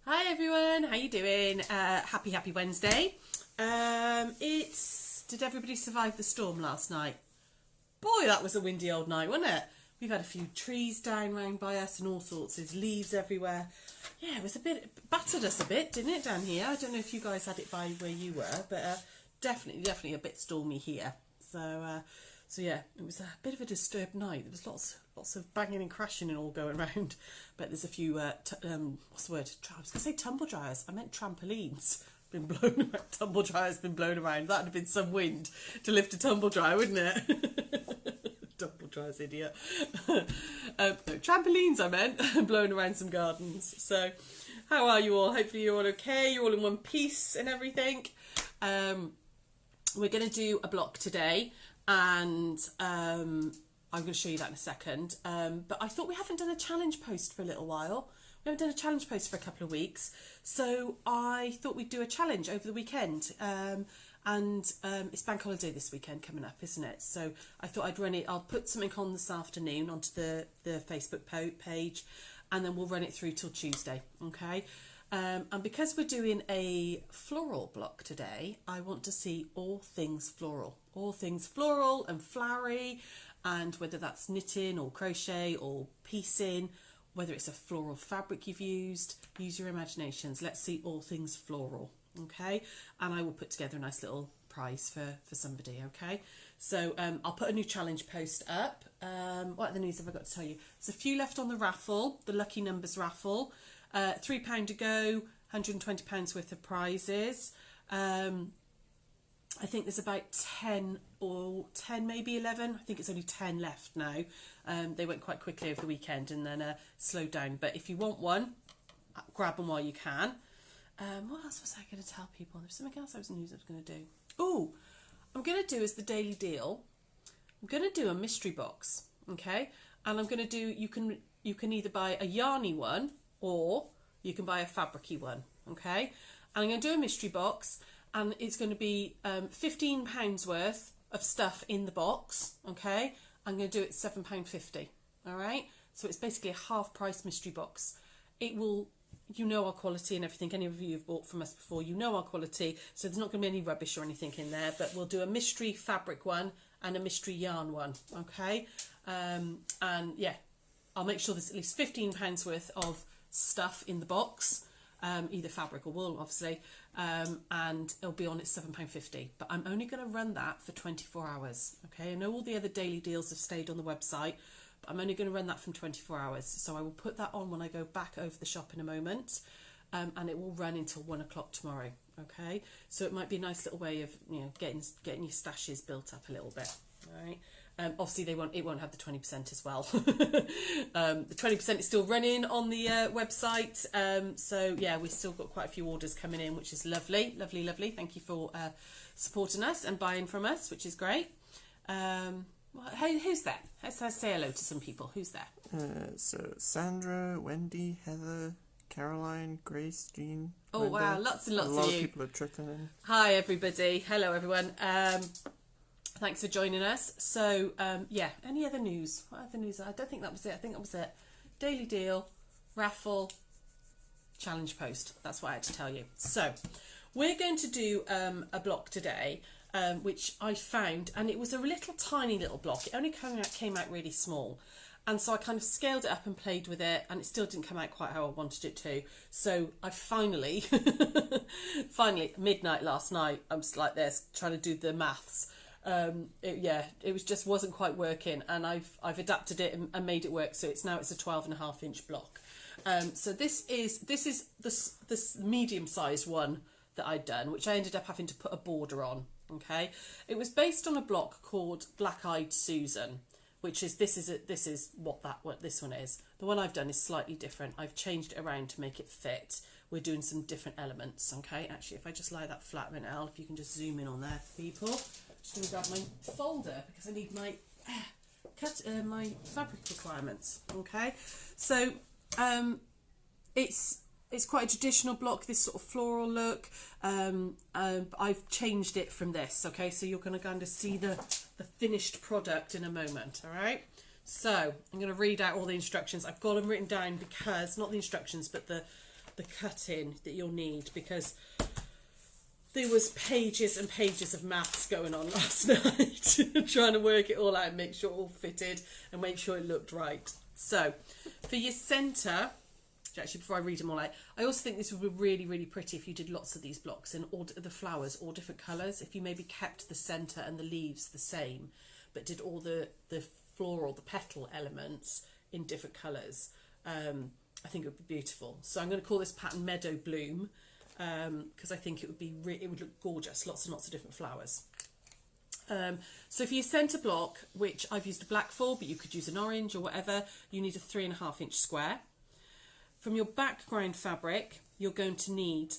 Hi everyone, how you doing? Happy Wednesday. Did everybody survive the storm last night? Boy, that was a windy old night, wasn't it? We've had a few trees down round by us and all sorts. There's leaves everywhere. Yeah, it was battered us a bit, didn't it, down here? I don't know if you guys had it by where you were, but definitely a bit stormy here. So yeah, it was a bit of a disturbed night. There was lots of banging and crashing and all going around. But there's a few, what's the word? I was going to say tumble dryers. I meant trampolines. Been blown around. Tumble dryers been blown around. That would have been some wind to lift a tumble dryer, wouldn't it? Tumble dryers, idiot. No, trampolines I meant. Blown around some gardens. So, how are you all? Hopefully you're all okay. You're all in one piece and everything. We're going to do a block today. And I'm going to show you that in a second. But I thought we haven't done a challenge post for a little while. We haven't done a challenge post for a couple of weeks. So I thought we'd do a challenge over the weekend. It's bank holiday this weekend coming up, isn't it? So I thought I'd run it. I'll put something on this afternoon onto the Facebook page. And then we'll run it through till Tuesday. Okay. And because we're doing a floral block today, I want to see all things floral and flowery, and whether that's knitting or crochet or piecing, whether it's a floral fabric you've used, use your imaginations. Let's see all things floral, okay? And I will put together a nice little prize for somebody, okay? So I'll put a new challenge post up. What other news have I got to tell you? There's a few left on the raffle, the Lucky Numbers raffle. £3 to go, £120 worth of prizes. I think there's about 10 maybe 11. I think it's only 10 left now. They went quite quickly over the weekend and then slowed down. But if you want one, grab them while you can. What else was I going to tell people? There's something else I was going to do. Oh, I'm going to do as the daily deal. I'm going to do a mystery box, okay? And I'm going to do, you can either buy a yarny one or you can buy a fabricy one, okay? And I'm going to do a mystery box, and it's going to be £15 worth of stuff in the box, okay? I'm going to do it £7.50, all right? So it's basically a half price mystery box. It will, you know our quality and everything. Any of you have bought from us before, you know our quality, so there's not going to be any rubbish or anything in there, but we'll do a mystery fabric one and a mystery yarn one, okay? And yeah, I'll make sure there's at least £15 worth of stuff in the box, either fabric or wool, obviously, and it'll be on at £7.50. But I'm only going to run that for 24 hours, okay? I know all the other daily deals have stayed on the website, but I'm only going to run that from 24 hours. So I will put that on when I go back over the shop in a moment, and it will run until 1 o'clock tomorrow, okay? So it might be a nice little way of, you know, getting your stashes built up a little bit, all right? Obviously, it won't have the 20% as well. The 20% is still running on the website. So yeah, we've still got quite a few orders coming in, which is lovely. Thank you for supporting us and buying from us, which is great. Who's there? Let's say hello to some people. Who's there? So Sandra, Wendy, Heather, Caroline, Grace, Jean. Oh Linda. wow, lots and lots a of lot you. of people are trickling in. Hi everybody. Hello everyone. Thanks for joining us. So, yeah, any other news? What other news? I don't think that was it. I think that was it. Daily deal, raffle, challenge post. That's what I had to tell you. So, we're going to do a block today, which I found, and it was a tiny little block. It only came out really small. And so I kind of scaled it up and played with it, and it still didn't come out quite how I wanted it to. So I finally, midnight last night, I was like this, trying to do the maths. It was just wasn't quite working, and I've adapted it and made it work. So it's a 12.5-inch block. So this is this medium sized one that I'd done, which I ended up having to put a border on. Okay, it was based on a block called Black Eyed Susan, which is this is what this one is. The one I've done is slightly different. I've changed it around to make it fit. We're doing some different elements. Okay, actually, if I just lie that flat a minute, Al, if you can just zoom in on there, people. Just going to grab my folder because I need my my fabric requirements. Okay, so it's quite a traditional block, this sort of floral look. I've changed it from this. Okay, so you're going to kind of see the finished product in a moment. All right, so I'm going to read out all the instructions. I've got them written down because not the instructions, but the the cutting that you'll need, because there was pages and pages of maths going on last night, trying to work it all out, make sure it all fitted and make sure it looked right. So for your centre, actually before I read them all out, I also think this would be really, really pretty if you did lots of these blocks in all the flowers, all different colours. If you maybe kept the centre and the leaves the same, but did all the floral, the petal elements in different colours, I think it would be beautiful. So I'm going to call this pattern Meadow Bloom, because I think it would look gorgeous, lots and lots of different flowers. So for your centre block, which I've used a black for, but you could use an orange or whatever, you need a 3.5 inch square. From your background fabric, you're going to need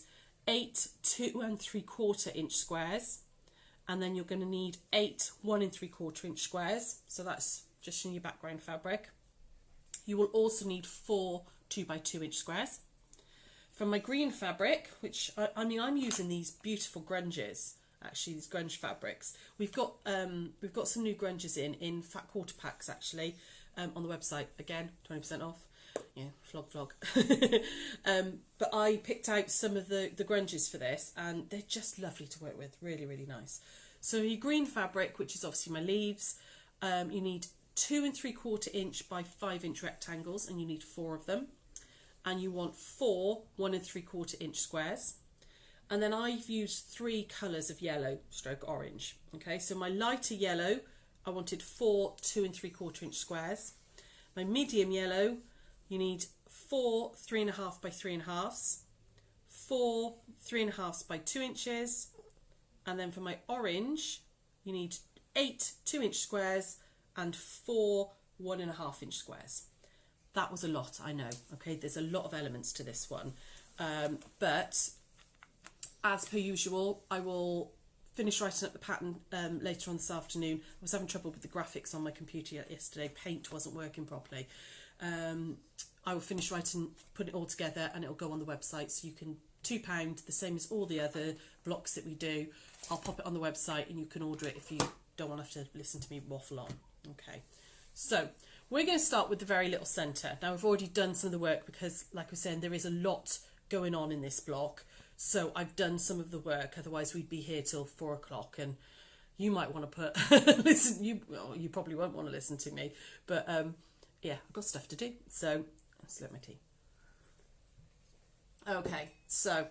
8 2 3/4 inch squares, and then you're going to need 8 1 3/4 inch squares. So that's just in your background fabric. You will also need 4 2 by 2 inch squares. From my green fabric, which I'm using these beautiful grunges, actually these grunge fabrics. We've got some new grunges in fat quarter packs actually, on the website. Again, 20% off. Yeah, flog. But I picked out some of the grunges for this, and they're just lovely to work with. Really, really nice. So your green fabric, which is obviously my leaves, you need 2 3/4 inch by 5 inch rectangles, and you need 4 of them. And you want 4 1 3/4 inch squares. And then I've used 3 colours of yellow stroke orange. Okay, so my lighter yellow, I wanted 4 2 3/4 inch squares. My medium yellow, you need 4 3.5 by 3.5, 4 3.5 by 2 inches. And then for my orange, you need 8 2 inch squares and 4 1.5 inch squares. That was a lot, I know. Okay, there's a lot of elements to this one, but as per usual, I will finish writing up the pattern later on this afternoon. I was having trouble with the graphics on my computer yesterday. Paint wasn't working properly. I will finish writing, put it all together, and it'll go on the website. So you can £2, the same as all the other blocks that we do. I'll pop it on the website, and you can order it if you don't want to have to listen to me waffle on. Okay, so we're going to start with the very little centre. Now, I've already done some of the work because, like I was saying, there is a lot going on in this block. So I've done some of the work. Otherwise, we'd be here till 4 o'clock, and you might want to listen. You probably won't want to listen to me, but yeah, I've got stuff to do. So let's let my tea. Okay, so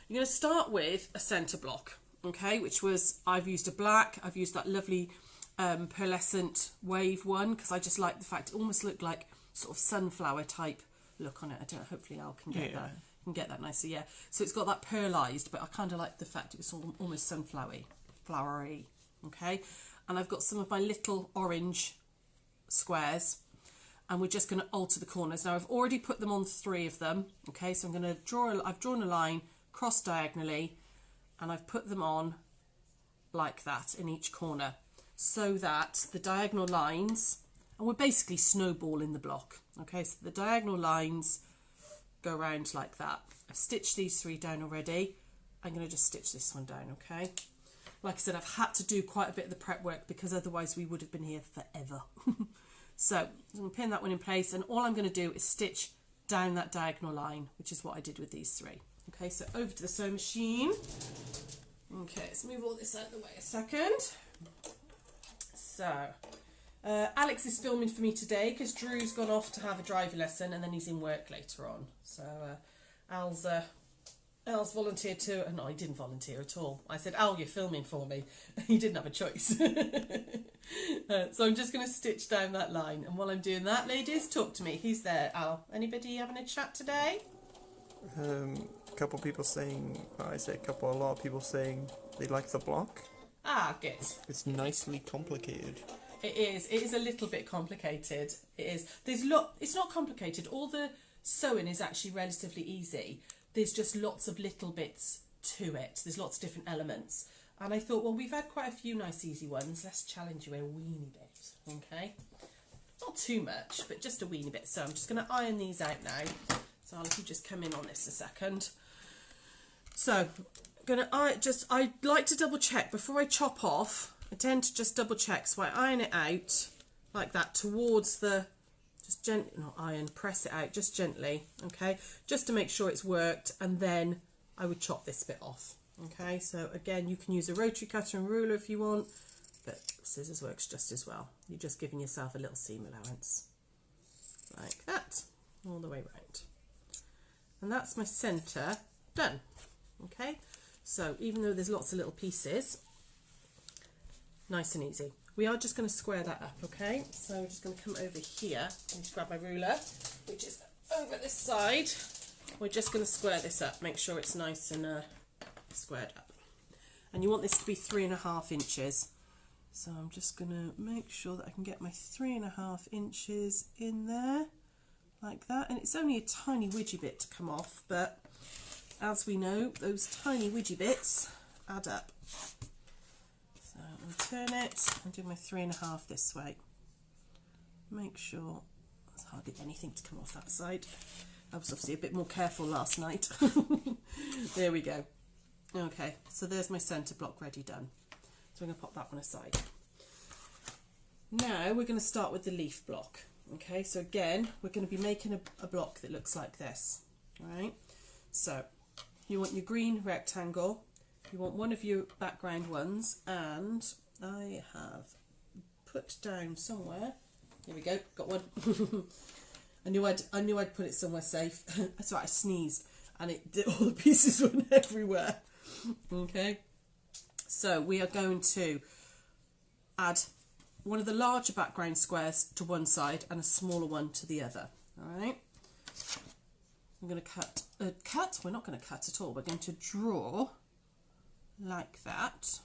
you're going to start with a centre block. Okay, which was, I've used a black. I've used that lovely pearlescent wave one because I just like the fact it almost looked like sort of sunflower type look on it. I don't know, hopefully Al can get that. Can get that nicely, yeah. So it's got that pearlised, but I kind of like the fact it was almost flowery. Okay, and I've got some of my little orange squares, and we're just going to alter the corners. Now I've already put them on 3 of them. Okay, so I'm going to draw. I've drawn a line cross diagonally, and I've put them on like that in each corner, so that the diagonal lines, and we're basically snowballing the block. Okay, so the diagonal lines go around like that. I've stitched these 3 down already. I'm going to just stitch this one down, okay? Like I said, I've had to do quite a bit of the prep work because otherwise we would have been here forever. So I'm going to pin that one in place, and all I'm going to do is stitch down that diagonal line, which is what I did with these 3. Okay, so over to the sewing machine. Okay, let's move all this out of the way a second. So Alex is filming for me today because Drew's gone off to have a driving lesson, and then he's in work later on. So Al's volunteered to. No, he didn't volunteer at all. I said, Al, you're filming for me. He didn't have a choice. So I'm just going to stitch down that line. And while I'm doing that, ladies, talk to me. Who's there, Al? Anybody having a chat today? A couple people saying, a lot of people saying they like the block. Ah, good. It's nicely complicated. It is a little bit complicated. It is. It's not complicated. All the sewing is actually relatively easy. There's just lots of little bits to it. There's lots of different elements. And I thought, well, we've had quite a few nice easy ones. Let's challenge you a weeny bit, okay? Not too much, but just a weeny bit. So I'm just going to iron these out now. So I'll let you just come in on this a second. So I'd like to double check before I chop off. I tend to just double check, so I iron it out like that towards the gently, not iron, press it out just gently, okay, just to make sure it's worked, and then I would chop this bit off. Okay, so again, you can use a rotary cutter and ruler if you want, but scissors works just as well. You're just giving yourself a little seam allowance, like that, all the way round. And that's my centre done. Okay, so even though there's lots of little pieces, nice and easy. We are just going to square that up, okay? So I'm just going to come over here and just grab my ruler, which is over this side. We're just going to square this up, make sure it's nice and squared up. And you want this to be 3.5 inches. So I'm just going to make sure that I can get my 3.5 inches in there, like that. And it's only a tiny widgy bit to come off, but as we know, those tiny widgy bits add up. So I'll turn it and do my 3.5 this way. Make sure there's hardly anything to come off that side. I was obviously a bit more careful last night. There we go. Okay, so there's my centre block ready done. So I'm going to pop that one aside. Now we're going to start with the leaf block. Okay, so again, we're going to be making a block that looks like this. All right, so you want your green rectangle, you want one of your background ones, and I have put down somewhere, here we go, got one. I knew I'd put it somewhere safe. That's right, I sneezed and all the pieces went everywhere. Okay, so we are going to add one of the larger background squares to one side and a smaller one to the other. All right, I'm going to cut, we're not going to cut at all, we're going to draw like that,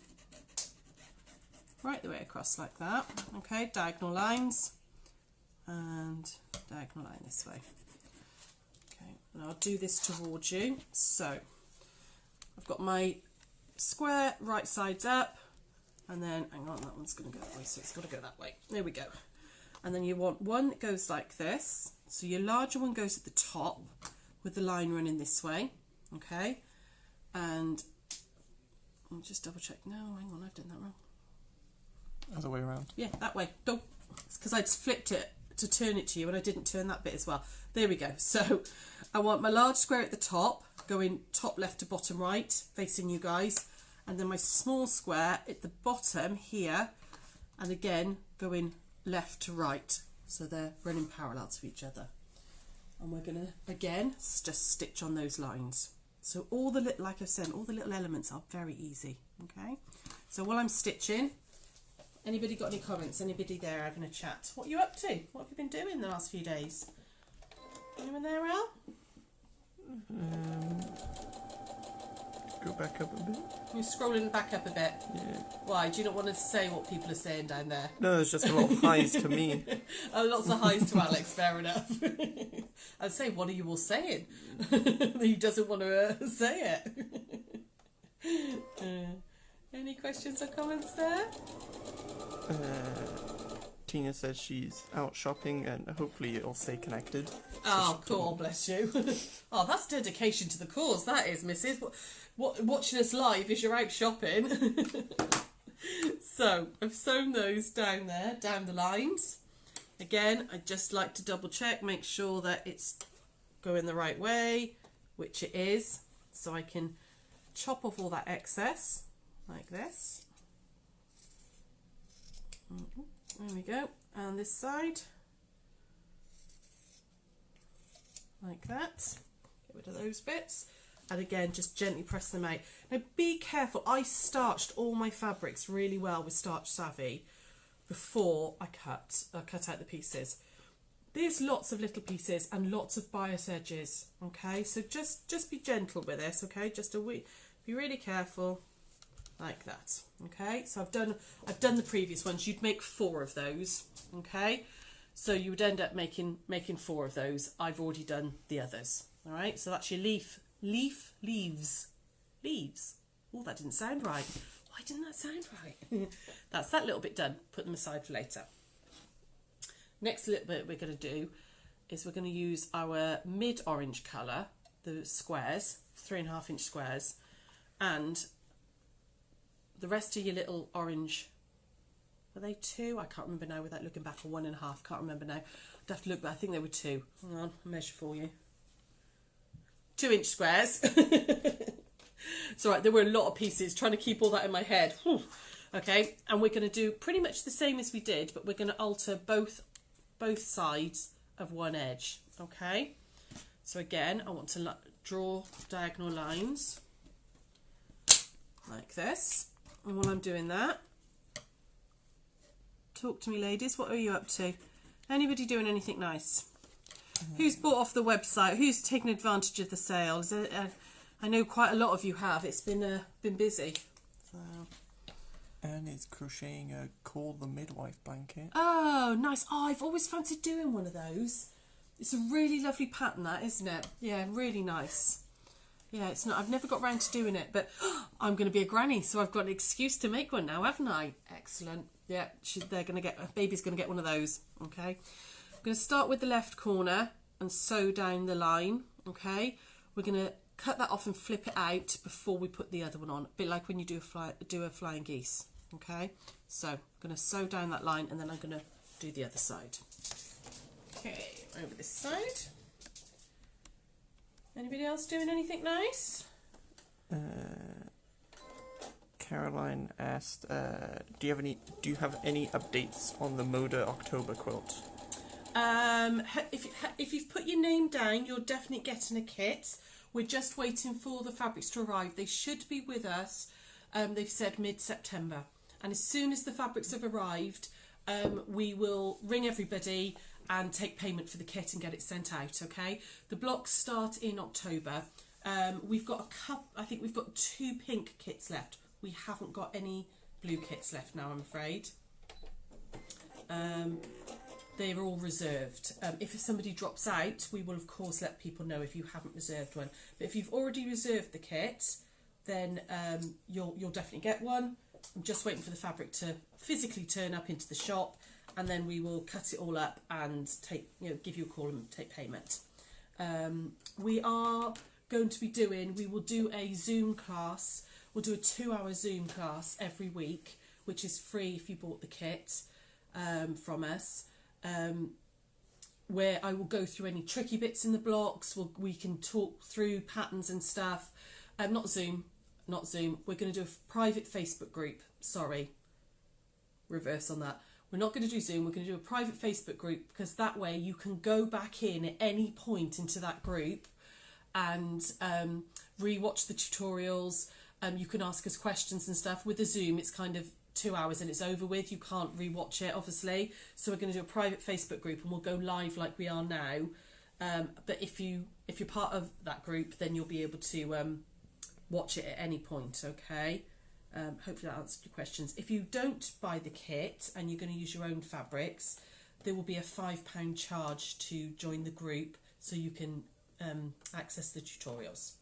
right the way across like that. Okay, diagonal lines and diagonal line this way. Okay, and I'll do this towards you. So I've got my square right sides up, and then hang on, that one's going to go that way, so it's got to go that way. There we go. And then you want one that goes like this, so your larger one goes at the top with the line running this way. Okay, and I'll just double check. No, hang on, I've done that wrong. Other way around. Yeah, that way. Don't. It's because I'd flipped it to turn it to you and I didn't turn that bit as well. There we go. So I want my large square at the top, going top left to bottom right, facing you guys, and then my small square at the bottom here, and again going left to right, so they're running parallel to each other. And we're gonna again just stitch on those lines. So all the like I said, all the little elements are very easy. Okay, so while I'm stitching, anybody got any comments? Anybody there having a chat? What are you up to? What have you been doing the last few days? Anyone there, Al? Go back up a bit. You're scrolling back up a bit. Yeah. Why? Do you not want to say what people are saying down there? No, there's just a lot of highs to me. Oh, lots of highs to Alex, fair enough. I'd say, what are you all saying? He doesn't want to say it. Any questions or comments there? Tina says she's out shopping and hopefully it'll stay connected. Oh, cool, bless you. Oh, that's dedication to the cause, that is, Mrs. Watching us live as you're out shopping. So, I've sewn those down there, down the lines. Again, I'd just like to double check, make sure that it's going the right way, which it is, so I can chop off all that excess, like this. There we go, and this side, like that. Get rid of those bits, and again, just gently press them out. Now, be careful. I starched all my fabrics really well with Starch Savvy before I cut out the pieces. There's lots of little pieces and lots of bias edges. Okay, so just be gentle with this. Okay, just be really careful. Like that. Okay, so I've done the previous ones. You'd make 4 of those. Okay, so you would end up making 4 of those. I've already done the others. All right, so that's your leaves. Oh, that didn't sound right. Why didn't that sound right? That's that little bit done. Put them aside for later. Next little bit we're going to do is we're going to use our mid orange colour, the squares, 3.5 inch squares, and the rest of your little orange Were they 2? I can't remember now without looking back, or 1.5. Can't remember now. I'd have to look, but I think they were 2. Hang on, I'll measure for you. 2-inch squares. It's all right, there were a lot of pieces, trying to keep all that in my head. Whew. Okay, and we're going to do pretty much the same as we did, but we're going to alter both sides of one edge. Okay, so again, I want to draw diagonal lines like this. And while I'm doing that, talk to me, ladies. What are you up to? Anybody doing anything nice? Who's bought off the website? Who's taken advantage of the sales? I know quite a lot of you have. It's been busy. So. Annie's crocheting a Call the Midwife blanket. Oh, nice. Oh, I've always fancied doing one of those. It's a really lovely pattern, that, isn't it? Yeah, really nice. Yeah, it's not. I've never got round to doing it, but I'm going to be a granny, so I've got an excuse to make one now, haven't I? Excellent. Yeah, baby's going to get one of those. Okay. I'm going to start with the left corner and sew down the line. Okay. We're going to cut that off and flip it out before we put the other one on, a bit like when you do a flying geese. Okay, so I'm going to sew down that line and then I'm going to do the other side. Okay, over this side. Anybody else doing anything nice? Caroline asked, do you have any updates on the Moda October quilt? If you've put your name down, you're definitely getting a kit. We're just waiting for the fabrics to arrive. They should be with us. They've said mid-September. And as soon as the fabrics have arrived, we will ring everybody and take payment for the kit and get it sent out, okay? The blocks start in October. We've got I think we've got 2 pink kits left. We haven't got any blue kits left now, I'm afraid. They're all reserved. If somebody drops out, we will of course let people know if you haven't reserved one. But if you've already reserved the kit, then you'll definitely get one. I'm just waiting for the fabric to physically turn up into the shop, and then we will cut it all up and give you a call and take payment. We are going to be we will do a Zoom class. We'll do a 2-hour Zoom class every week, which is free if you bought the kit from us. Where I will go through any tricky bits in the blocks. We can talk through patterns and stuff. Not Zoom. We're going to do a private Facebook group. Sorry, reverse on that. We're not going to do Zoom. We're going to do a private Facebook group, because that way you can go back in at any point into that group and re-watch the tutorials. You can ask us questions and stuff. With the Zoom, it's kind of 2 hours and it's over with. You can't re-watch it, obviously. So we're going to do a private Facebook group and we'll go live like we are now. But if you're part of that group, then you'll be able to watch it at any point, okay? Hopefully that answered your questions. If you don't buy the kit and you're going to use your own fabrics, there will be a £5 charge to join the group so you can access the tutorials.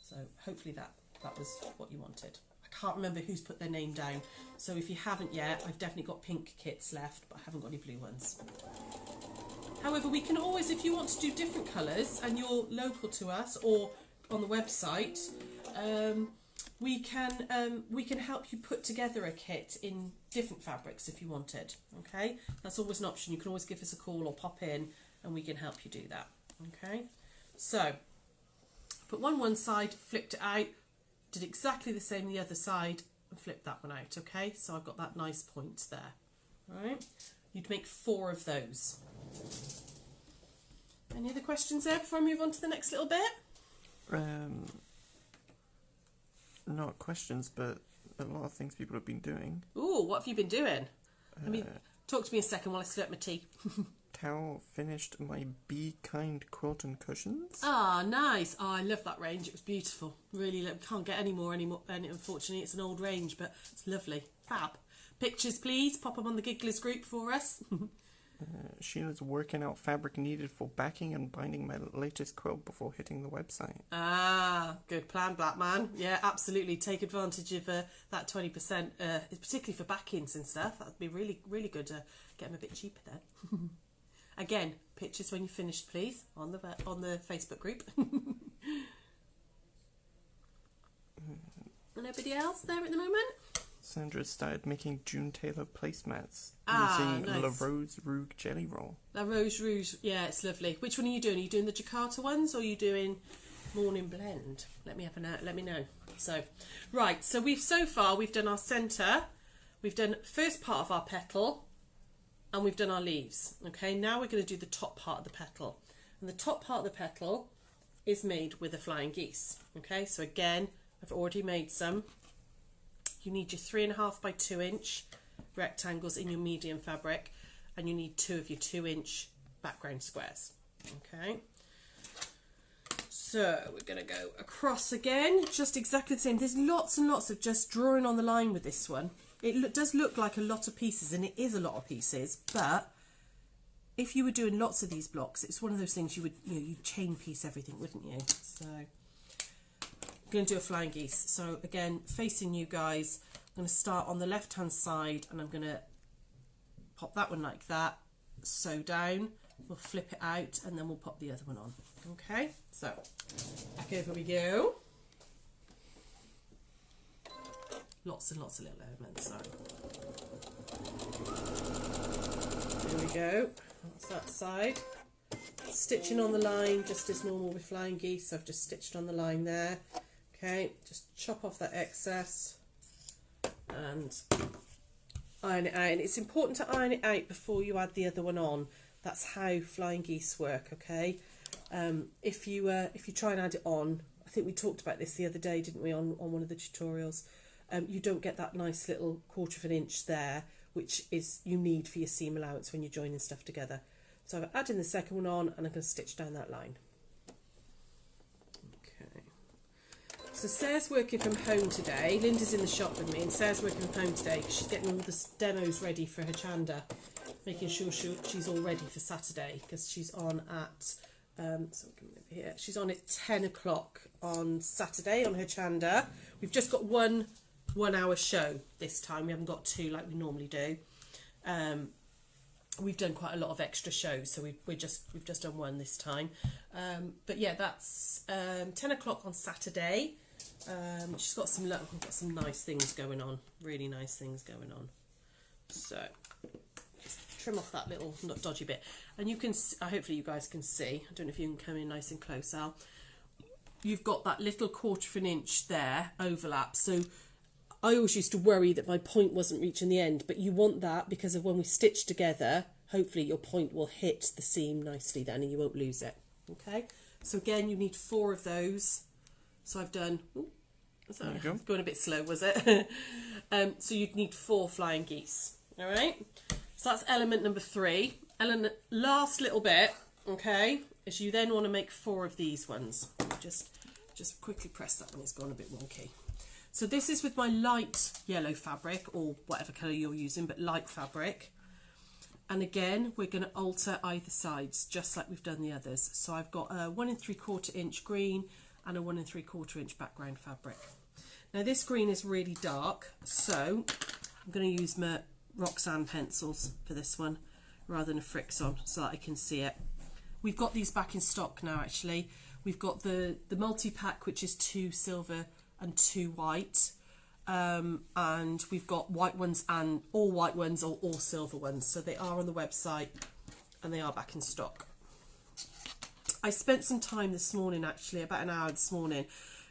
So hopefully that was what you wanted. I can't remember who's put their name down, so if you haven't yet, I've definitely got pink kits left, but I haven't got any blue ones. However, we can always, if you want to do different colours and you're local to us or on the website, we can help you put together a kit in different fabrics if you wanted. Okay, that's always an option. You can always give us a call or pop in and we can help you do that. Okay, so put one side, flipped it out, did exactly the same the other side and flipped that one out. Okay, so I've got that nice point there. All right, you'd make 4 of those. Any other questions there before I move on to the next little bit? Not questions, but a lot of things people have been doing. Ooh, what have you been doing? Talk to me a second while I slurp my tea. Tao finished my Be Kind quilt and cushions. Ah, nice. Oh, I love that range. It was beautiful. Really, can't get any more. And unfortunately, it's an old range, but it's lovely. Fab. Pictures, please. Pop them on the Gigglers group for us. Sheila's working out fabric needed for backing and binding my latest quilt before hitting the website. Ah, good plan, Black Man. Yeah, absolutely. Take advantage of that 20%, particularly for backings and stuff. That'd be really, really good to get them a bit cheaper then. Again, pictures when you're finished, please, on the Facebook group. And nobody else there at the moment? Sandra started making June Taylor placemats using nice. La Rose Rouge jelly roll. La Rose Rouge, yeah, it's lovely. Which one are you doing? Are you doing the Jakarta ones or are you doing Morning Blend? Let me know. So, right, so we've done our centre, we've done first part of our petal, and we've done our leaves. Okay, now we're going to do the top part of the petal. And the top part of the petal is made with a flying geese. Okay, so again, I've already made some. You need your 3.5 by 2 inch rectangles in your medium fabric, and you need 2 of your 2 inch background squares. Okay, so we're going to go across again, just exactly the same. There's lots and lots of just drawing on the line with this one. It does look like a lot of pieces, and it is a lot of pieces, but if you were doing lots of these blocks, it's one of those things you'd chain piece everything, wouldn't you? So I'm going to do a flying geese. So again, facing you guys, I'm going to start on the left hand side, and I'm going to pop that one like that, sew down, we'll flip it out, and then we'll pop the other one on. Okay, so back over we go. Lots and lots of little elements. So there we go. That's that side. Stitching on the line just as normal with flying geese. I've just stitched on the line there. Okay, just chop off that excess and iron it out. And it's important to iron it out before you add the other one on. That's how flying geese work. Okay, if you try and add it on, I think we talked about this the other day, didn't we, on one of the tutorials. You don't get that nice little 1/4 inch there, which is you need for your seam allowance when you're joining stuff together. So I'm adding the second one on, and I'm going to stitch down that line. Okay. So Sarah's working from home today. Linda's in the shop with me, and Sarah's working from home today because she's getting all the demos ready for her chanda, making sure she's all ready for Saturday, because she's on at so come over here. She's on at 10 o'clock on Saturday on her chanda. We've just got one hour show this time. We haven't got 2 like we normally do. We've done quite a lot of extra shows, so we've just done 1 this time. But yeah, that's 10 o'clock on Saturday. She's got some nice things going on, really nice things going on. So just trim off that little dodgy bit, and you can hopefully you guys can see. I don't know if you can come in nice and close, Al. You've got that little 1/4 inch there overlap, so I always used to worry that my point wasn't reaching the end, but you want that because of when we stitch together, hopefully your point will hit the seam nicely then and you won't lose it. Okay, so again, you need 4 of those. So I've done, sorry, going a bit slow, was it? So you'd need 4 flying geese. All right, so that's element number 3. Last little bit, okay, is you then want to make 4 of these ones. Just quickly press that one, it's gone a bit wonky. So this is with my light yellow fabric, or whatever colour you're using, but light fabric. And again, we're going to alter either sides, just like we've done the others. So I've got a 1 3/4 inch green and a 1 3/4 inch background fabric. Now this green is really dark, so I'm going to use my Roxanne pencils for this one, rather than a Frixon, so that I can see it. We've got these back in stock now, actually. We've got the multi-pack, which is 2 silver and 2 white, and we've got white ones and all white ones or all silver ones, so they are on the website and they are back in stock. I spent some time this morning, actually about an hour this morning,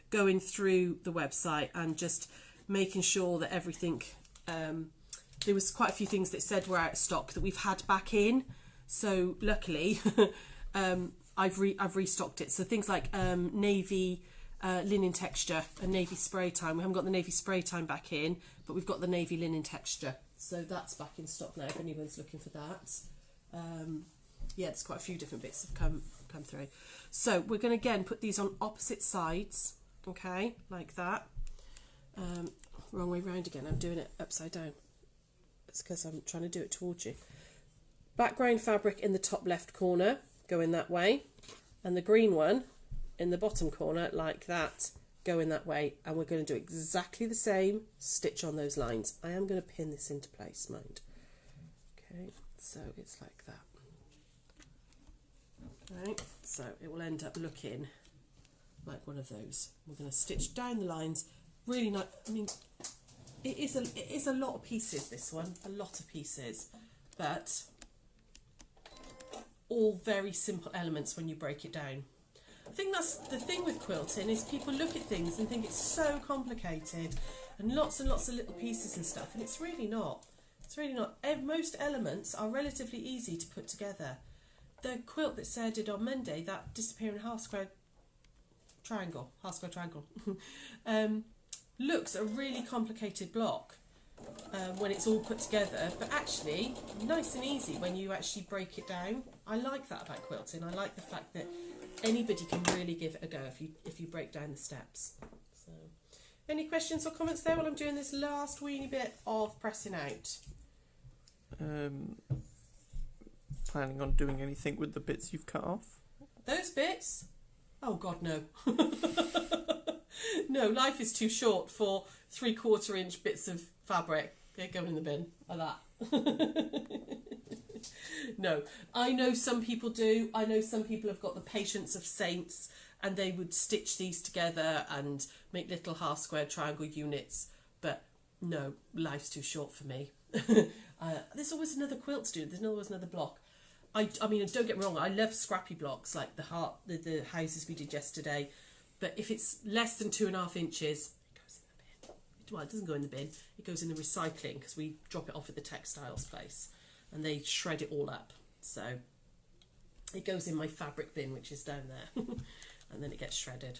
going through the website and just making sure that everything, there was quite a few things that said were out of stock that we've had back in, so luckily I've restocked it. So things like navy linen texture and navy spray time. We haven't got the navy spray time back in, but we've got the navy linen texture, so that's back in stock now if anyone's looking for that. Yeah, there's quite a few different bits have come through. So we're going to again put these on opposite sides, okay, like that. Wrong way round again, I'm doing it upside down. It's because I'm trying to do it towards you. Background fabric in the top left corner, going that way, and the green one in the bottom corner like that, going that way, and we're going to do exactly the same, stitch on those lines. I am going to pin this into place, mind. Okay, so it's like that. Right, so it will end up looking like one of those. We're going to stitch down the lines, really nice. I mean, it is a lot of pieces, this one, a lot of pieces, but all very simple elements when you break it down. I think that's the thing with quilting, is people look at things and think it's so complicated and lots of little pieces and stuff, and it's really not. It's really not. Most elements are relatively easy to put together. The quilt that Sarah did on Monday, that disappearing half square triangle, looks a really complicated block when it's all put together, but actually nice and easy when you actually break it down. I like that about quilting. I like the fact that anybody can really give it a go if you break down the steps. So, any questions or comments there while I'm doing this last weeny bit of pressing out? Planning on doing anything with the bits you've cut off? Those bits? Oh God, no. No, life is too short for 3/4 inch bits of fabric. They're going in the bin like that. No, I know some people do. I know some people have got the patience of saints and they would stitch these together and make little half square triangle units. But no, life's too short for me. There's always another quilt to do. There's always another block. I mean, don't get me wrong, I love scrappy blocks like the houses we did yesterday. But if it's less than 2.5 inches, it goes in the bin. Well, it doesn't go in the bin. It goes in the recycling because we drop it off at the textiles place and they shred it all up. So it goes in my fabric bin, which is down there, and then it gets shredded.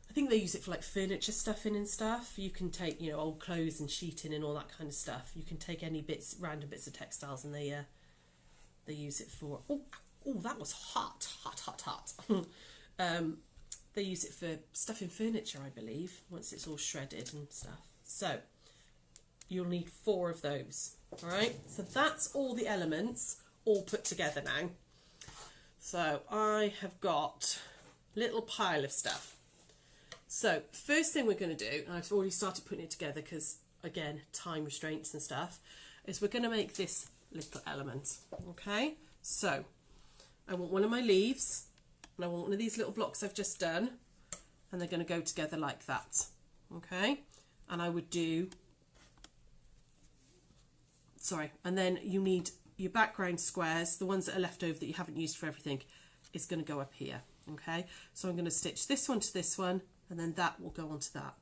I think they use it for like furniture stuffing and stuff. You can take, you know, old clothes and sheeting and all that kind of stuff. You can take any random bits of textiles, and they use it for. Oh, that was hot. They use it for stuffing furniture, I believe, once it's all shredded and stuff. So you'll need 4 of those. All right. So that's all the elements all put together now. So I have got a little pile of stuff. So first thing we're going to do, and I've already started putting it together because, again, time restraints and stuff, is we're going to make this little element. Okay, so I want one of my leaves, and I want one of these little blocks I've just done, and they're going to go together like that. Okay, and I would do, and then you need your background squares, the ones that are left over that you haven't used for everything, is going to go up here. Okay, so I'm going to stitch this one to this one, and then that will go onto that,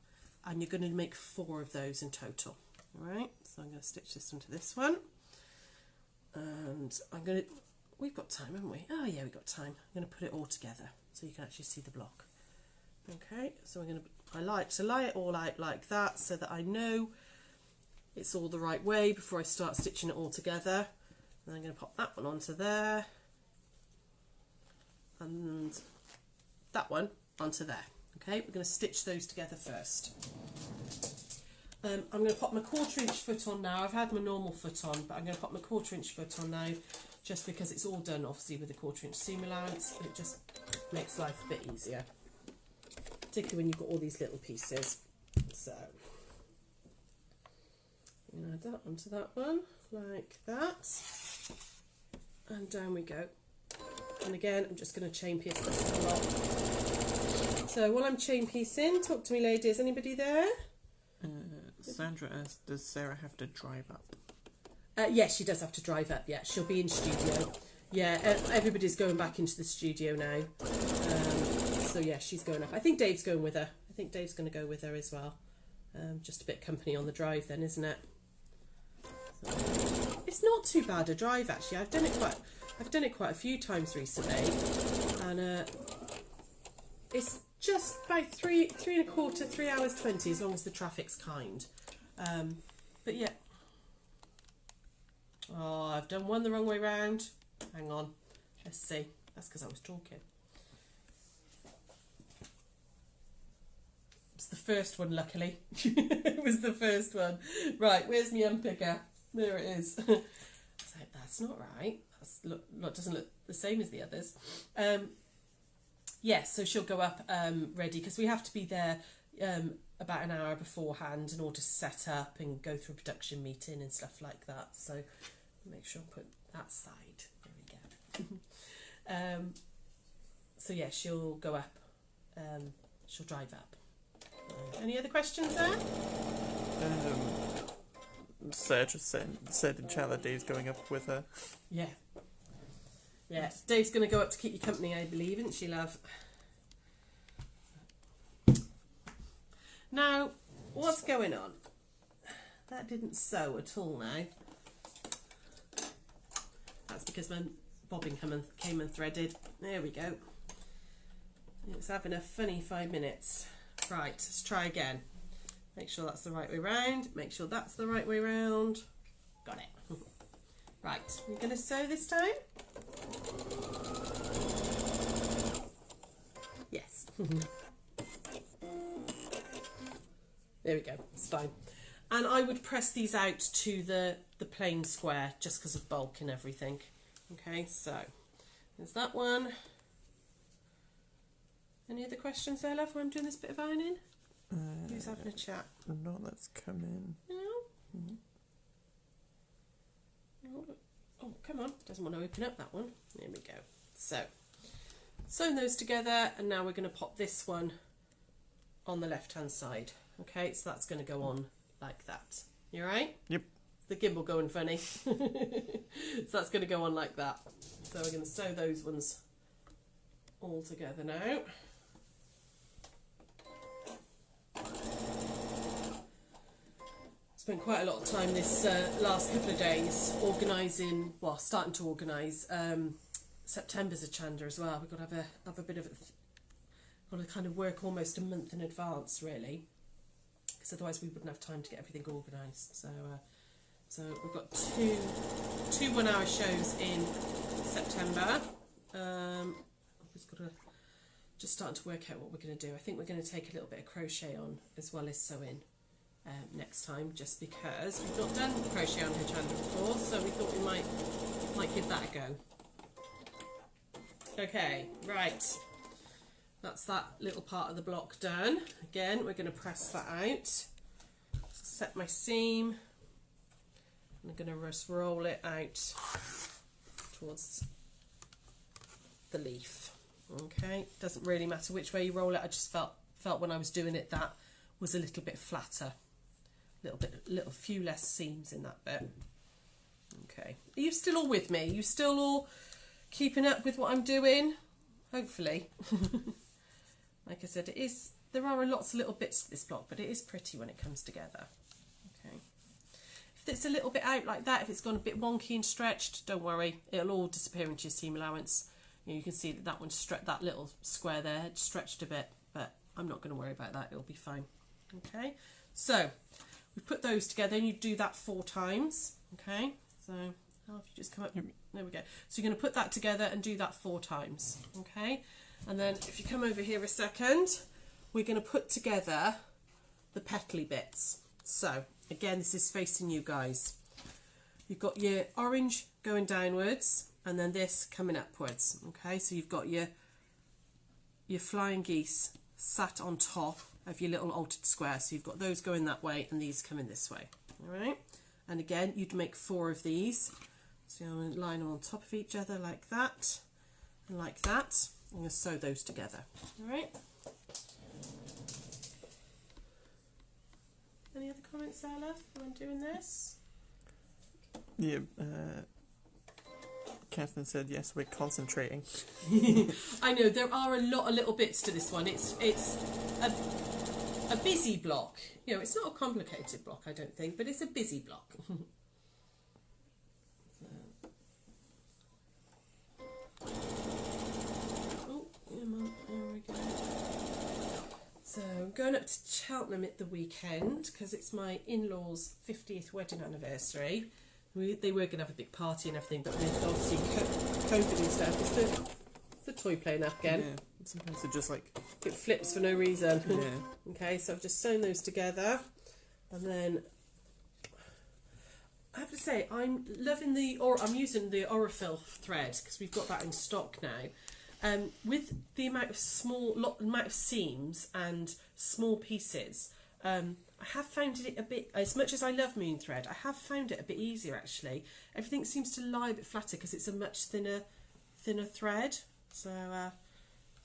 and you're going to make 4 of those in total. All right, so I'm going to stitch this one to this one, and we've got time, haven't we? Oh yeah, we've got time. I'm going to put it all together so you can actually see the block. Okay, so I like to lay it all out like that so that I know it's all the right way before I start stitching it all together. And I'm going to pop that one onto there, and that one onto there. Okay, we're going to stitch those together first. I'm going to pop my 1/4 inch foot on now. I've had my normal foot on, but I'm going to pop my 1/4 inch foot on now, just because it's all done obviously with a 1/4 inch seam allowance. It just makes life a bit easier, particularly when you've got all these little pieces. So I'm going to add that onto that one like that, and down we go. And again, I'm just going to chain piece this a lot. So while I'm chain piecing, talk to me ladies, anybody there? Sandra asked, does Sarah have to drive up? Yes, she does have to drive up, yeah. She'll be in studio. Yeah, everybody's going back into the studio now. So yeah, she's going up. I think Dave's going with her. I think Dave's going to go with her as well. Just a bit of company on the drive then, isn't it? So, it's not too bad a drive actually. I've done it quite a few times recently, and it's just about 3 1/4, 3 hours 20, as long as the traffic's kind. But yeah. Oh, I've done one the wrong way round. Hang on. Let's see. That's because I was talking. It's the first one, luckily. It was the first one. Right, where's my unpicker? There it is. I was like, that's not right. Doesn't look the same as the others. Yes, so she'll go up ready, because we have to be there about an hour beforehand in order to set up and go through a production meeting and stuff like that. So make sure I put that side. There we go. So yeah, she'll go up. She'll drive up. Any other questions there? Sarah just said in chat that Dave's going up with her. Yeah. Yeah, Dave's going to go up to keep you company, I believe, isn't she, love? Now, what's going on? That didn't sew at all now. That's because my bobbin came and threaded. There we go. It's having a funny 5 minutes. Right, let's try again. Make sure that's the right way round. Make sure that's the right way round. Got it. Right, we're going to sew this time. Yes. There we go, it's fine. And I would press these out to the plain square just because of bulk and everything. Okay, so there's that one. Any other questions there, love, while I'm doing this bit of ironing? Who's having a chat? No, let's come in. No? Mm-hmm. Oh, come on. Doesn't want to open up that one. There we go. So, sewing those together, and now we're going to pop this one on the left-hand side. Okay, so that's going to go on like that. You all right? Yep. The gimbal going funny. So that's going to go on like that. So we're going to sew those ones all together now. Spent quite a lot of time this last couple of days organising, well, starting to organise September's Achanda as well. We've got to have a bit of got to kind of work almost a month in advance, really, because otherwise we wouldn't have time to get everything organised. So we've got two 1 hour shows in September. I've just got to starting to work out what we're going to do. I think we're going to take a little bit of crochet on as well as sewing next time, just because we've not done crochet on Achanda before, so we thought we might give that a go. Okay, right. That's that little part of the block done. Again, we're going to press that out. Set my seam. I'm going to just roll it out towards the leaf. Okay, doesn't really matter which way you roll it. I just felt when I was doing it that was a little bit flatter, little few less seams in that bit. Okay, are you still all with me? Are you still all keeping up with what I'm doing? Hopefully. Like I said, there are lots of little bits to this block, but it is pretty when it comes together. Okay, if it's a little bit out like that, if it's gone a bit wonky and stretched, don't worry, it'll all disappear into your seam allowance. You can see that one that little square there had stretched a bit, but I'm not going to worry about that. It'll be fine. Okay, so we put those together, and you do that 4 times. Okay, so if you just come up, there we go. So you're going to put that together and do that 4 times. Okay, and then if you come over here a second, we're going to put together the petally bits. So again, this is facing you guys. You've got your orange going downwards, and then this coming upwards. Okay, so you've got your flying geese sat on top of your little altered square. So you've got those going that way and these coming this way. All right, and again, you'd make 4 of these. So I'm going to line them on top of each other like that and like that. I'm going to sew those together. All right. Any other comments there, love, while I'm doing this? Yeah, Catherine said, yes, we're concentrating. I know, there are a lot of little bits to this one. It's a busy block. You know, it's not a complicated block, I don't think, but it's a busy block. Oh, come on, there we go. So I'm going up to Cheltenham at the weekend because it's my in-laws' 50th wedding anniversary. They were going to have a big party and everything, but with obviously COVID and stuff, it's the toy playing up again. Yeah, sometimes it just like... It flips for no reason. Yeah. Okay, so I've just sewn those together. And then, I have to say, I'm loving I'm using the Aurifil thread because we've got that in stock now. With the amount of amount of seams and small pieces, I have found it a bit, as much as I love moon thread, I have found it a bit easier actually. Everything seems to lie a bit flatter because it's a much thinner thread. So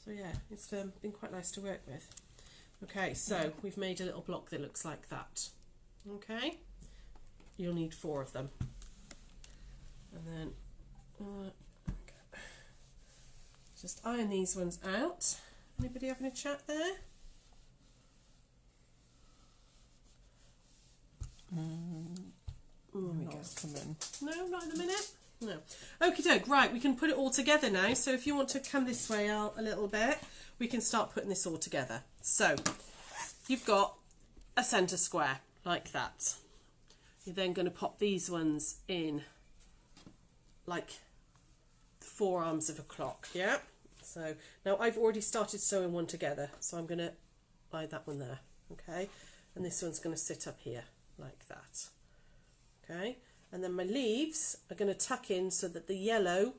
yeah, it's been quite nice to work with. Okay, so we've made a little block that looks like that. Okay, you'll need 4 of them. And then okay. Just iron these ones out. Anybody having a chat there? Come in. No, not in a minute. No. Okie doke, right, we can put it all together now. So if you want to come this way out a little bit, we can start putting this all together. So you've got a centre square like that. You're then going to pop these ones in like the 4 arms of a clock, yeah? So now I've already started sewing one together, so I'm going to lie that one there, okay? And this one's going to sit up here like that, okay? And then my leaves are going to tuck in so that the yellow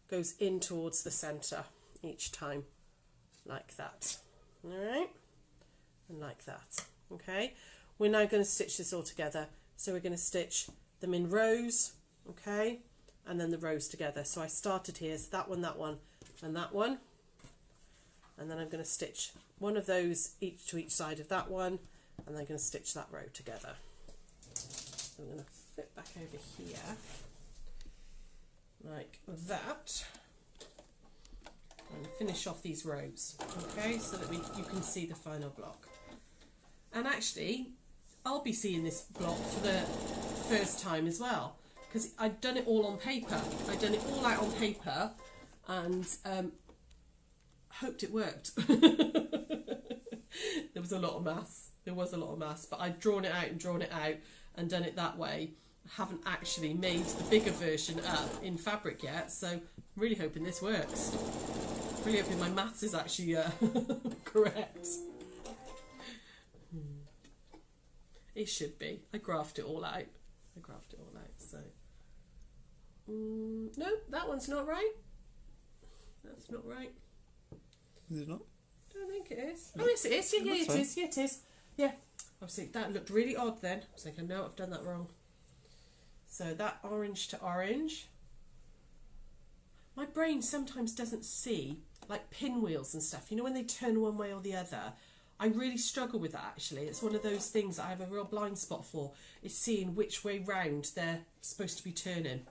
goes in towards the centre each time, like that. All right? And like that, okay? We're now going to stitch this all together. So we're going to stitch them in rows, okay? And then the rows together. So I started here, so that one, and that one. And then I'm going to stitch one of those each to each side of that one, and then I'm going to stitch that row together. So I'm going to flip back over here like that and finish off these rows, okay, so that you can see the final block. And actually I'll be seeing this block for the first time as well, because I'd done it all on paper. I'd done it all out on paper and hoped it worked. There was a lot of maths. But I'd drawn it out and done it that way. I haven't actually made the bigger version up in fabric yet, so I'm really hoping this works. Really hoping my maths is actually correct. It should be. I graphed it all out. So no, that one's not right. That's not right. Is it not? I don't think it is. Oh yes, it is. Yeah, it is. Yeah, it is. Yeah. Obviously, that looked really odd then. I was thinking, no, I've done that wrong. So that orange to orange. My brain sometimes doesn't see like pinwheels and stuff. You know, when they turn one way or the other. I really struggle with that, actually. It's one of those things that I have a real blind spot for, is seeing which way round they're supposed to be turning.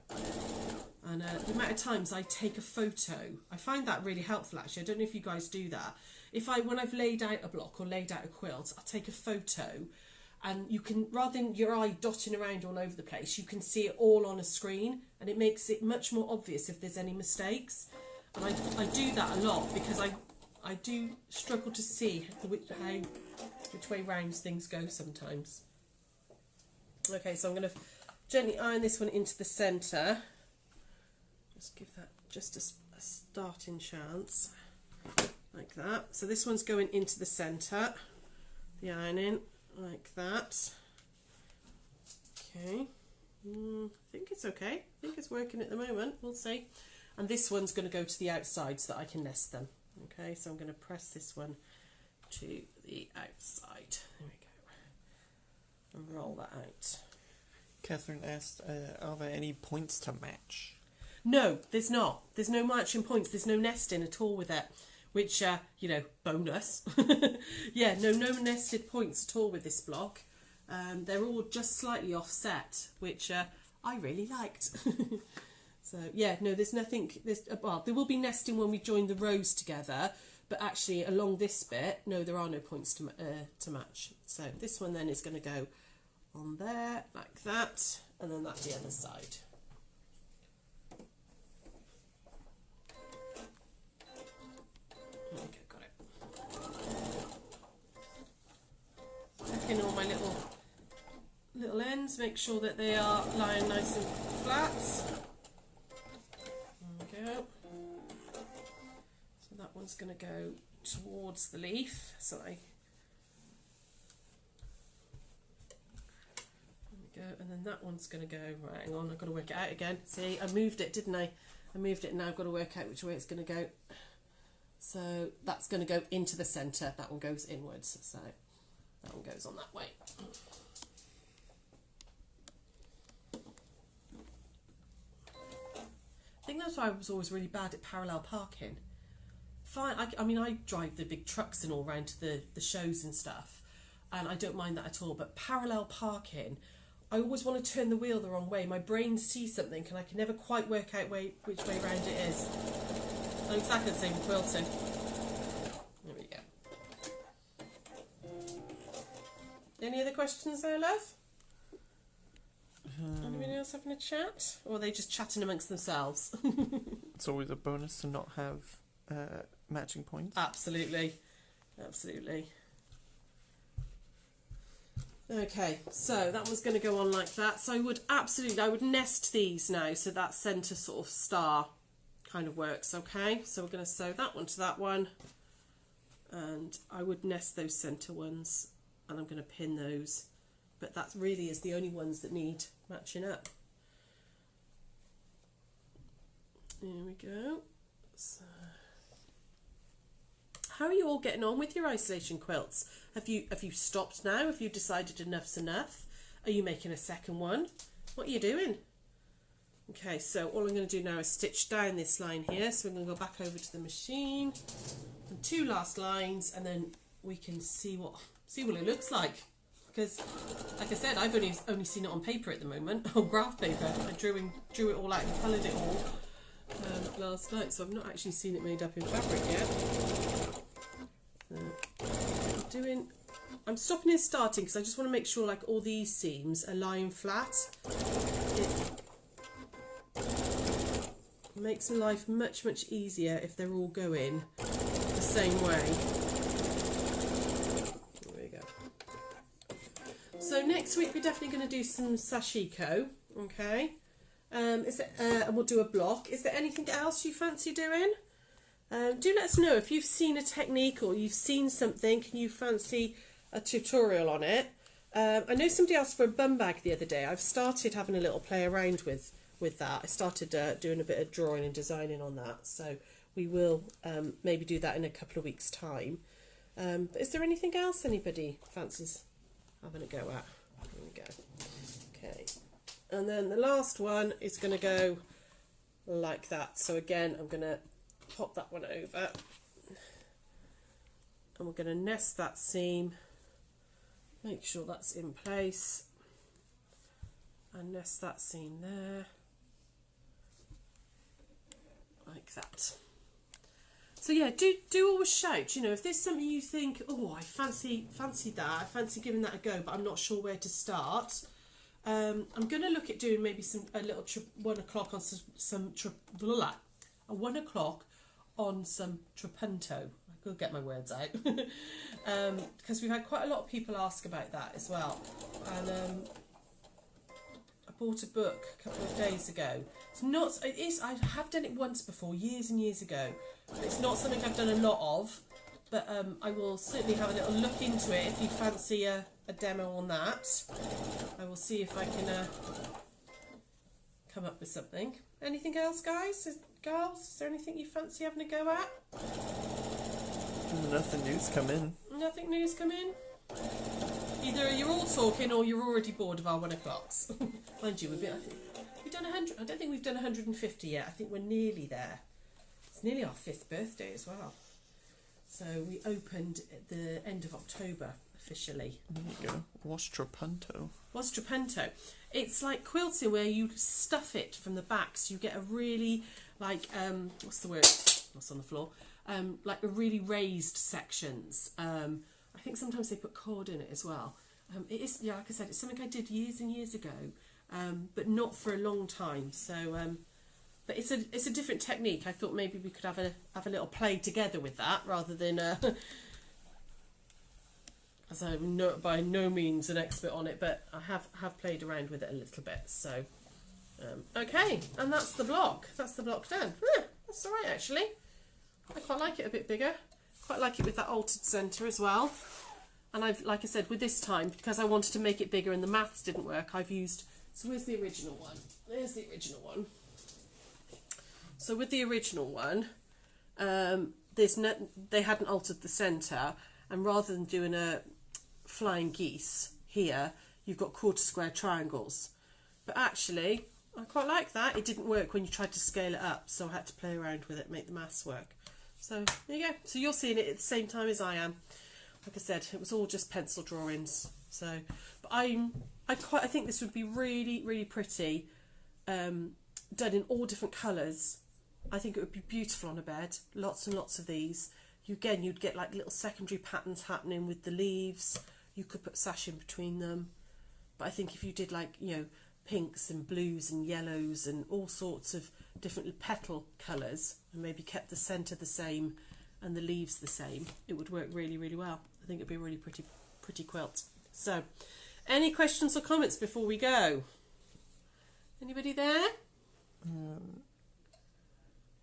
And the amount of times I take a photo, I find that really helpful, actually. I don't know if you guys do that. When I've laid out a block or laid out a quilt, I'll take a photo, and you can, rather than your eye dotting around all over the place, you can see it all on a screen, and it makes it much more obvious if there's any mistakes. And I do that a lot because I do struggle to see which way round things go sometimes. Okay, so I'm going to gently iron this one into the centre. Just give that just a starting chance, like that. So this one's going into the centre, the ironing, like that. Okay, I think it's okay. I think it's working at the moment, we'll see. And this one's going to go to the outside so that I can nest them. Okay, so I'm going to press this one to the outside. There we go. And roll that out. Catherine asked, are there any points to match? No, there's not. There's no matching points. There's no nesting at all with it, which, you know, bonus. Yeah, no nested points at all with this block. They're all just slightly offset, which I really liked. So yeah, no, there's nothing. Well, there will be nesting when we join the rows together, but actually along this bit, no, there are no points to match. So this one then is going to go on there like that, and then that's the other side. Okay, got it. Tuck in all my little ends. Make sure that they are lying nice and flat. Go. So that one's going to go towards the leaf. So there we go, and then that one's going to go. Right, hang on, I've got to work it out again. See, I moved it, didn't I? I moved it, and now I've got to work out which way it's going to go. So that's going to go into the centre. That one goes inwards. So that one goes on that way. I think that's why I was always really bad at parallel parking. Fine, I mean, I drive the big trucks and all round to the shows and stuff, and I don't mind that at all. But parallel parking, I always want to turn the wheel the wrong way. My brain sees something and I can never quite work out which way round it is. I'm exactly the same with quilting. There we go. Any other questions there, love? Anybody else having a chat? Or are they just chatting amongst themselves? It's always a bonus to not have matching points. Absolutely. Absolutely. Okay, so that one's going to go on like that. So I would nest these now so that centre sort of star kind of works, okay? So we're going to sew that one to that one. And I would nest those centre ones and I'm going to pin those. But that really is the only ones that need matching up. Here we go. So, how are you all getting on with your isolation quilts? Have you stopped now? Have you decided enough's enough? Are you making a second one? What are you doing? Okay, so all I'm going to do now is stitch down this line here. So we're going to go back over to the machine and 2 last lines, and then we can see what it looks like. Because, like I said, I've only seen it on paper at the moment, on graph paper. I drew it all out and coloured it all last night, so I've not actually seen it made up in fabric yet. I'm stopping and starting because I just want to make sure like all these seams are lying flat. It makes my life much easier if they're all going the same way. So next week we're definitely going to do some sashiko, okay? And we'll do a block. Is there anything else you fancy doing? Do let us know if you've seen a technique or you've seen something and you fancy a tutorial on it. I know somebody asked for a bum bag the other day. I've started having a little play around with that. I started doing a bit of drawing and designing on that. So we will maybe do that in a couple of weeks' time. But is there anything else anybody fancies having a go at? There we go. Okay, and then the last one is going to go like that. So again, I'm going to pop that one over and we're going to nest that seam, make sure that's in place, and nest that seam there like that. So yeah, do always shout, you know, if there's something you think, oh, I fancy that, I fancy giving that a go, but I'm not sure where to start. I'm going to look at doing maybe a little 1 o'clock on some 1 o'clock on some trapunto. I could get my words out. Because we've had quite a lot of people ask about that as well. And I bought a book a couple of days ago. I have done it once before, years and years ago. It's not something I've done a lot of, but I will certainly have a little look into it if you fancy a demo on that. I will see if I can come up with something. Anything else, guys? Girls, is there anything you fancy having a go at? Nothing new's come in. Nothing new's come in? Either you're all talking or you're already bored of our 1 o'clocks. Mind you, we've done 100. I don't think we've done 150 yet. I think we're nearly there. It's nearly our 5th birthday as well. So we opened at the end of October officially. There you go. What's trapunto? What's trapunto? It's like quilting where you stuff it from the back, so you get a really like what's the word? What's on the floor? Like a really raised sections. I think sometimes they put cord in it as well. It is, yeah, like I said, it's something I did years and years ago, but not for a long time. So, but it's a different technique. I thought maybe we could have a little play together with that rather than. As I'm by no means an expert on it, but I have played around with it a little bit. So, okay, and that's the block. That's the block done. That's all right actually. I quite like it a bit bigger. Quite like it with that altered centre as well. And I've, like I said, with this time, because I wanted to make it bigger and the maths didn't work, I've used, so where's the original one? There's the original one. So with the original one, they hadn't altered the centre, and rather than doing a flying geese here, you've got quarter square triangles. But actually, I quite like that. It didn't work when you tried to scale it up, so I had to play around with it, make the maths work. So there you go. So you're seeing it at the same time as I am. like I said, it was all just pencil drawings. So, but I think this would be really, really pretty, done in all different colours. I think it would be beautiful on a bed. Lots and lots of these. You'd get like little secondary patterns happening with the leaves. You could put sash in between them. But I think if you did like, you know, pinks and blues and yellows and all sorts of different petal colours, and maybe kept the centre the same and the leaves the same, it would work really, really well. I think it'd be a really pretty quilt. So, any questions or comments before we go? Anybody there?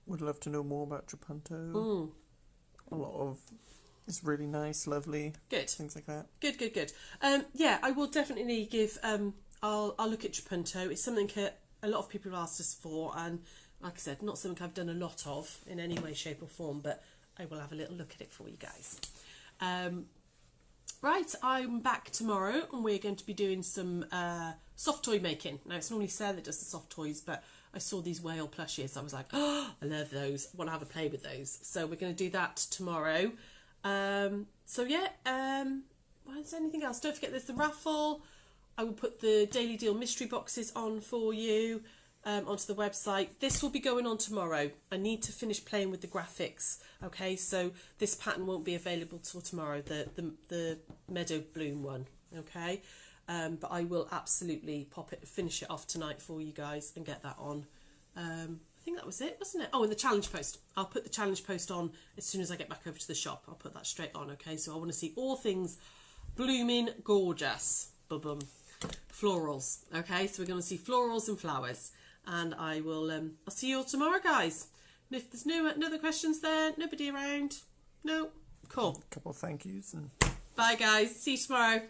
Would love to know more about Trapunto. A lot of it's really nice, lovely. Good. Things like that. Good. Yeah, I will definitely give. I'll look at Trapunto. It's something that a lot of people have asked us for, and like I said, not something I've done a lot of in any way, shape, or form. But I will have a little look at it for you guys. Right, I'm back tomorrow, and we're going to be doing some soft toy making. Now, it's normally Sarah that does the soft toys, but I saw these whale plushies. I was like, oh, I love those. I want to have a play with those. So we're going to do that tomorrow. So yeah, what's anything else? Don't forget there's the raffle. I will put the Daily Deal mystery boxes on for you onto the website. This will be going on tomorrow. I need to finish playing with the graphics. Okay, so this pattern won't be available till tomorrow, the meadow bloom one. Okay. But I will absolutely finish it off tonight for you guys and get that on. I think that was it, wasn't it? Oh, and the challenge post. I'll put the challenge post on as soon as I get back over to the shop. I'll put that straight on, okay? So I want to see all things blooming gorgeous. Boom. Florals, okay? So we're going to see florals and flowers. And I will, I'll see you all tomorrow, guys. And if there's no other questions there, nobody around? No? Cool. A couple of thank yous. And bye, guys. See you tomorrow.